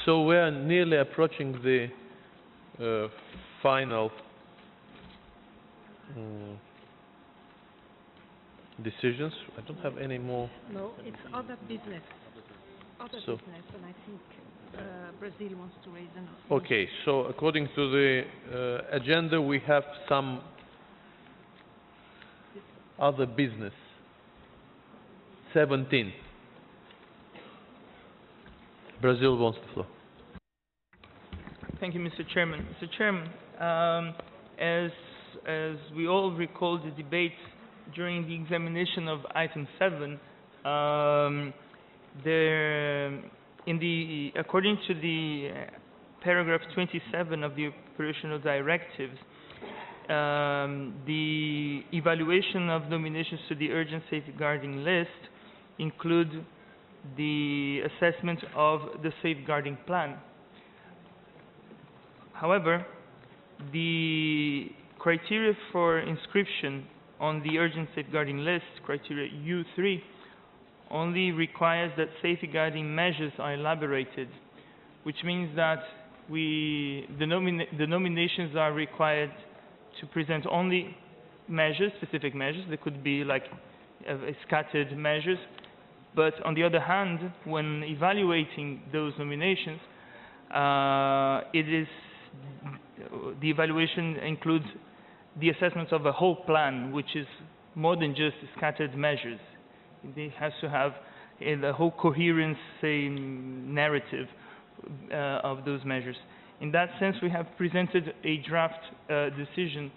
So we are nearly approaching the final decisions. I don't have any more. No, it's other business. Other business, and I think Brazil wants to raise an issue. Okay, so according to the agenda, we have some other business. 17. Brazil wants the floor. Thank you, Mr. Chairman. Mr. Chairman, as we all recall the debate during the examination of item 7, according to the paragraph 27 of the operational directives, the evaluation of nominations to the urgent safeguarding list include the assessment of the safeguarding plan. However, the criteria for inscription on the urgent safeguarding list, criteria U3, only requires that safeguarding measures are elaborated, which means that the nominations are required to present only measures, specific measures. They could be like scattered measures. But on the other hand, when evaluating those nominations, the evaluation includes the assessment of a whole plan, which is more than just scattered measures. It has to have the whole coherence, say, narrative of those measures. In that sense, we have presented a draft decision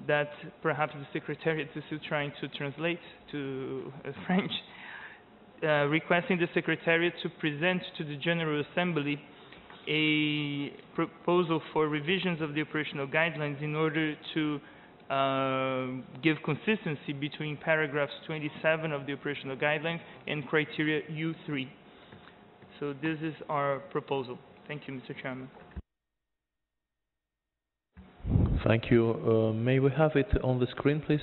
that perhaps the Secretariat is still trying to translate to French, requesting the Secretariat to present to the General Assembly a proposal for revisions of the operational guidelines in order to give consistency between paragraphs 27 of the operational guidelines and criteria U3. So this is our proposal. Thank you, Mr. Chairman. Thank you. May we have it on the screen, please?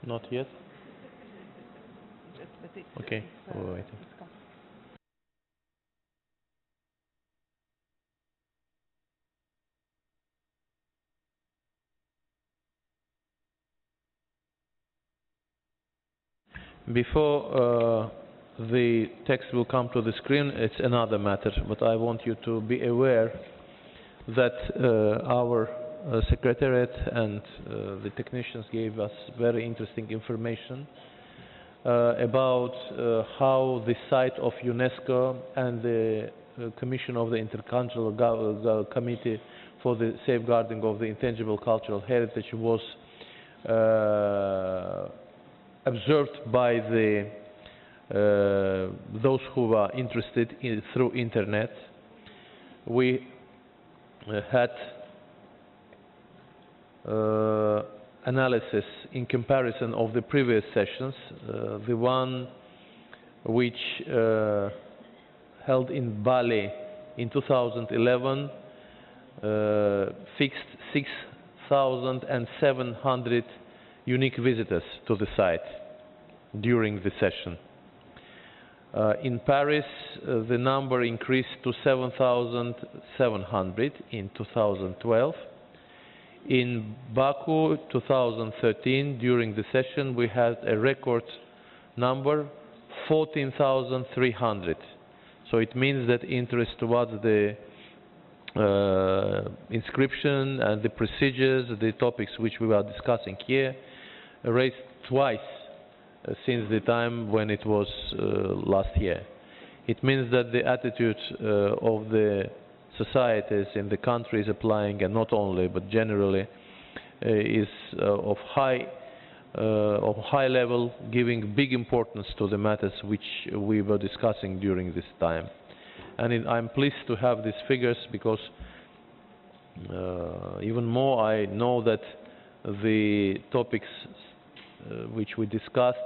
Not yet? Okay. Wait. Before the text will come to the screen, it's another matter, but I want you to be aware that our Secretariat and the technicians gave us very interesting information about how the site of UNESCO and the Commission of the Intergovernmental Committee for the Safeguarding of the Intangible Cultural Heritage was observed by those who are interested through internet. We had analysis in comparison of the previous sessions. The one which held in Bali in 2011 fixed 6,700 unique visitors to the site during the session. In Paris, the number increased to 7,700 in 2012. In Baku, 2013, during the session, we had a record number, 14,300. So it means that interest towards the inscription and the procedures, the topics which we are discussing here, raised twice since the time when it was last year. It means that the attitude of the societies in the country is applying, and not only, but generally, is of high level, giving big importance to the matters which we were discussing during this time. And I'm pleased to have these figures because even more I know that the topics which we discussed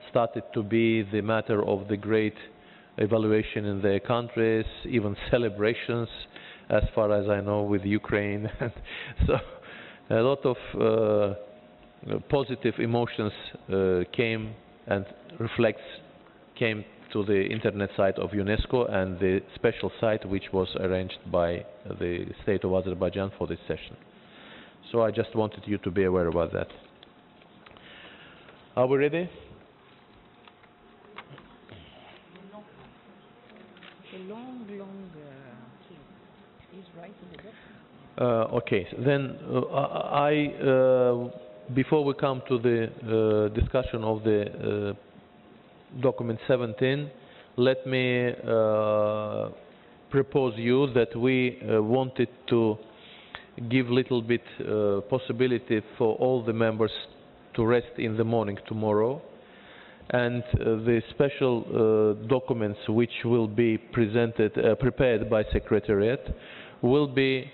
started to be the matter of the great evaluation in their countries, even celebrations, as far as I know, with Ukraine. So a lot of positive emotions came to the internet site of UNESCO and the special site which was arranged by the state of Azerbaijan for this session. So I just wanted you to be aware about that. Are we ready? The long thing is right in the book. Okay, then before we come to the discussion of the document 17, let me propose you that we wanted to give little bit possibility for all the members to rest in the morning tomorrow, and the special documents which will be prepared by Secretariat will be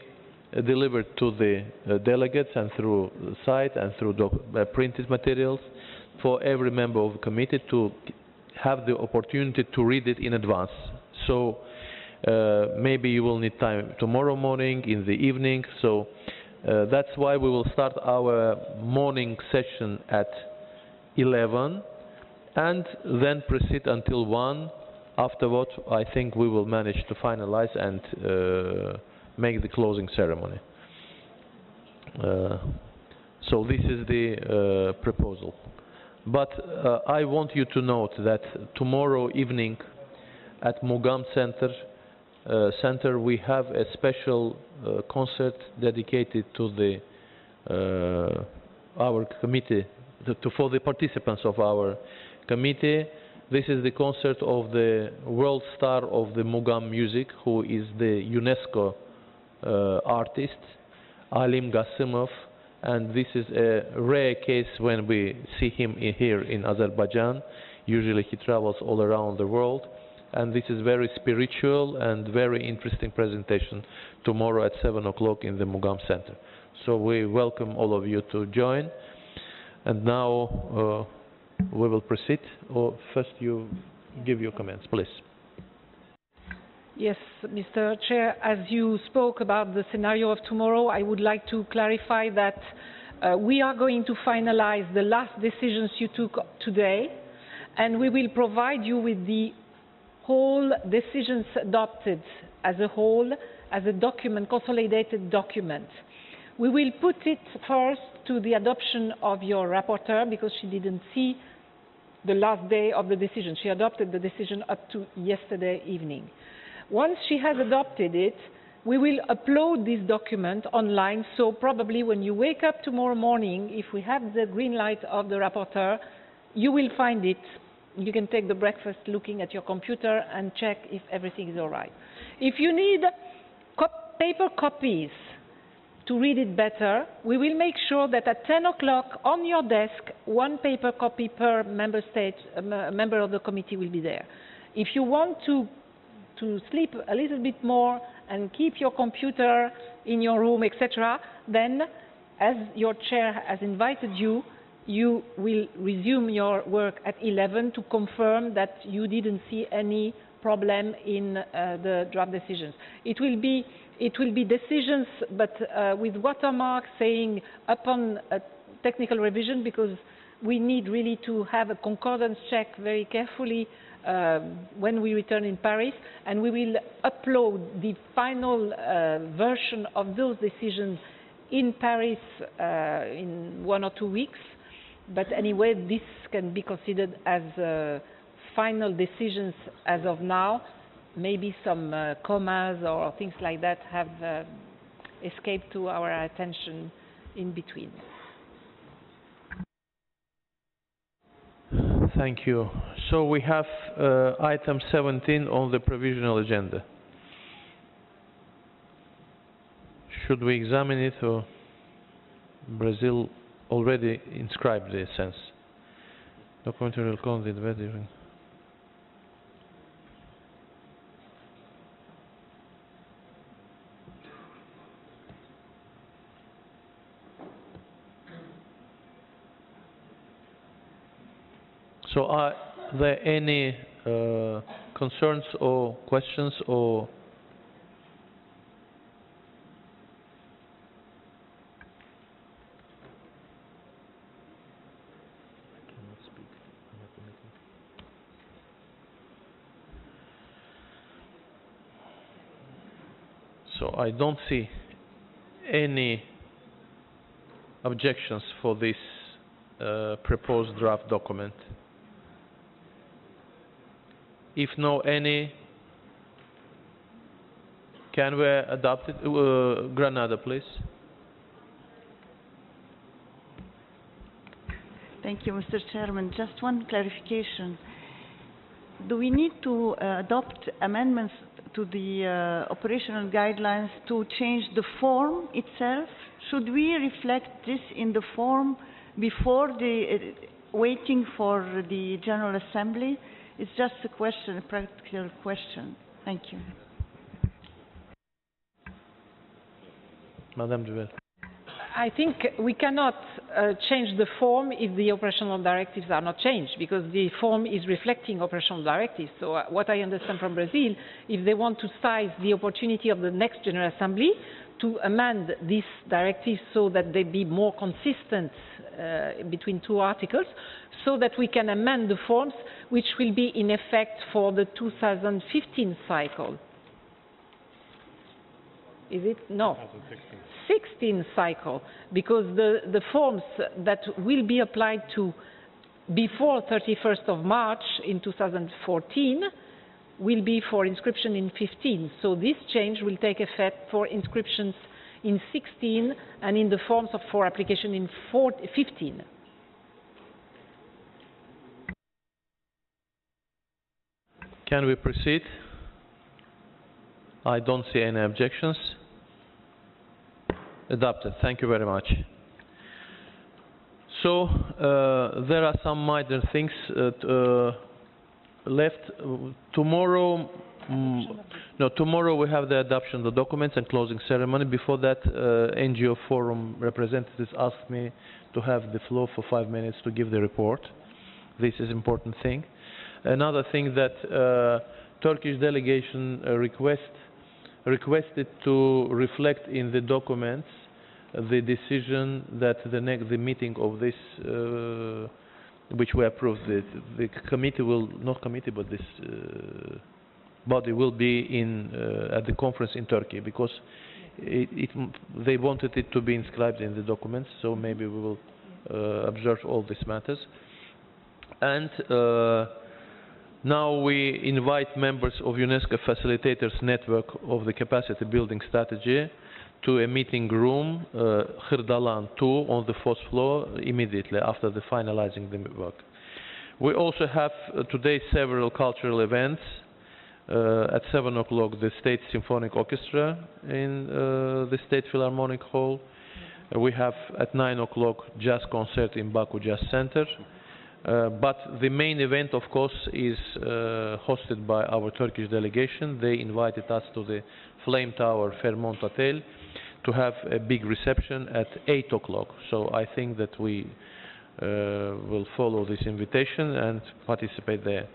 delivered to the delegates and through the site and through printed materials for every member of the committee to have the opportunity to read it in advance. So maybe you will need time tomorrow morning, in the evening, so that's why we will start our morning session at 11 and then proceed until 1. Afterward, I think we will manage to finalize and make the closing ceremony. So this is the proposal. But I want you to note that tomorrow evening at Mugam Center we have a special concert dedicated to the our committee, for the participants of our committee. This is the concert of the world star of the Mugam music, who is the UNESCO artist, Alim Gasimov, and this is a rare case when we see him here in Azerbaijan. Usually he travels all around the world, and this is very spiritual and very interesting presentation tomorrow at 7 o'clock in the Mugam Center. So we welcome all of you to join, and now we will proceed. Or first you give your comments, please. Yes, Mr. Chair, as you spoke about the scenario of tomorrow, I would like to clarify that we are going to finalize the last decisions you took today, and we will provide you with the whole decisions adopted as a whole, as a document, consolidated document. We will put it first to the adoption of your rapporteur, because she didn't see the last day of the decision. She adopted the decision up to yesterday evening. Once she has adopted it, we will upload this document online, so probably when you wake up tomorrow morning, if we have the green light of the rapporteur, you will find it. You can take the breakfast looking at your computer and check if everything is all right. If you need paper copies to read it better, we will make sure that at 10 o'clock on your desk, one paper copy per member state, member of the committee will be there. If you want to sleep a little bit more and keep your computer in your room, etc., then, as your chair has invited you, you will resume your work at 11 to confirm that you didn't see any problem in the draft decisions. It will be decisions, but with watermark saying upon a technical revision, because we need really to have a concordance check very carefully when we return in Paris, and we will upload the final version of those decisions in Paris in 1 or 2 weeks. But anyway, this can be considered as final decisions as of now. Maybe some commas or things like that have escaped to our attention in between. Thank you. So we have item 17 on the provisional agenda. Should we examine it, or Brazil already inscribed the sense? Documentary will call the debate. So are there any concerns or questions or So I don't see any objections for this proposed draft document. If no any, can we adopt it? Granada, please. Thank you, Mr. Chairman. Just one clarification. Do we need to adopt amendments to the operational guidelines to change the form itself? Should we reflect this in the form before the waiting for the General Assembly? It's just a question, a practical question. Thank you. Madame Duvel. I think we cannot change the form if the operational directives are not changed, because the form is reflecting operational directives. So what I understand from Brazil, if they want to seize the opportunity of the next General Assembly to amend these directives so that they be more consistent between two articles, so that we can amend the forms which will be in effect for the 2015 cycle. Is it? No. 16 cycle, because the forms that will be applied to before 31st of March in 2014 will be for inscription in 15. So this change will take effect for inscriptions in 16 and in the forms for application in 15. Can we proceed? I don't see any objections. Adopted. Thank you very much. So there are some minor things left. Tomorrow, tomorrow we have the adoption of the documents and closing ceremony. Before that, NGO forum representatives asked me to have the floor for 5 minutes to give the report. This is an important thing. Another thing that Turkish delegation requested to reflect in the documents the decision that the meeting of this, which we approved, the committee will, not committee, but this body will be in at the conference in Turkey, because they wanted it to be inscribed in the documents, so maybe we will observe all these matters. And now we invite members of UNESCO Facilitators Network of the Capacity Building Strategy to a meeting room, Khirdalan 2, on the 4th floor, immediately after the finalizing the work. We also have today several cultural events. At 7 o'clock, the State Symphonic Orchestra in the State Philharmonic Hall. We have at 9 o'clock jazz concert in Baku Jazz Center. But the main event, of course, is hosted by our Turkish delegation. They invited us to the Flame Tower Fairmont Hotel to have a big reception at 8 o'clock. So I think that we will follow this invitation and participate there.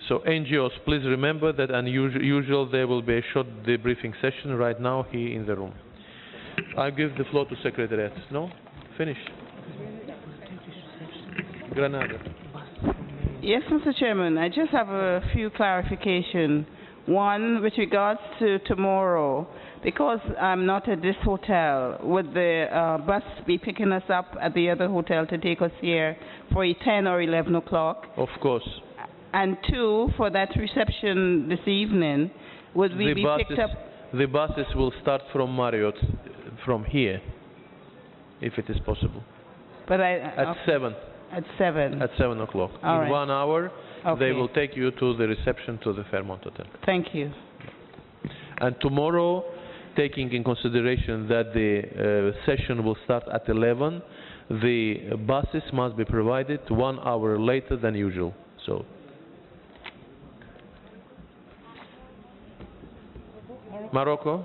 So NGOs, please remember that as usual there will be a short debriefing session right now here in the room. I give the floor to Secretariat. No? Finish. Granada. Yes, Mr. Chairman, I just have a few clarifications. One, with regards to tomorrow, because I'm not at this hotel, would the bus be picking us up at the other hotel to take us here for 10 or 11 o'clock? Of course. And two, for that reception this evening, would we be picked up? The buses will start from Marriott, from here, if it is possible. But at 7. At 7. At 7 o'clock. In right. 1 hour, okay. They will take you to the reception to the Fairmont Hotel. Thank you. And tomorrow, taking in consideration that the session will start at 11, the buses must be provided 1 hour later than usual. So. Morocco.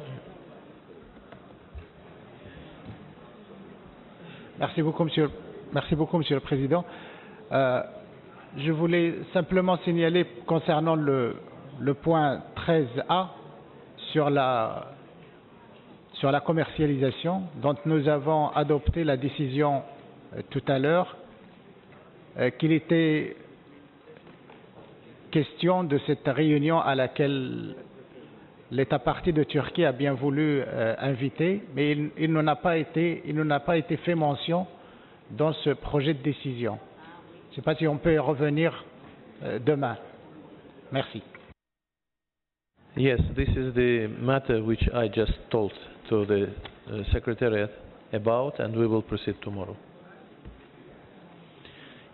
Merci beaucoup, Monsieur le Président. Je voulais simplement signaler concernant le point 13A sur la commercialisation, dont nous avons adopté la décision tout à l'heure, qu'il était question de cette réunion à laquelle l'État partie de Turquie a bien voulu inviter, mais il n'en a pas été fait mention dans ce projet de décision. Je ne sais pas si on peut y revenir demain. Merci. Yes, this is the matter which I just told to the Secretariat about, and we will proceed tomorrow.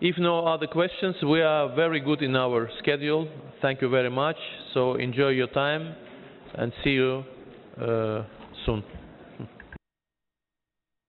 If no other questions, we are very good in our schedule. Thank you very much. So enjoy your time and see you soon.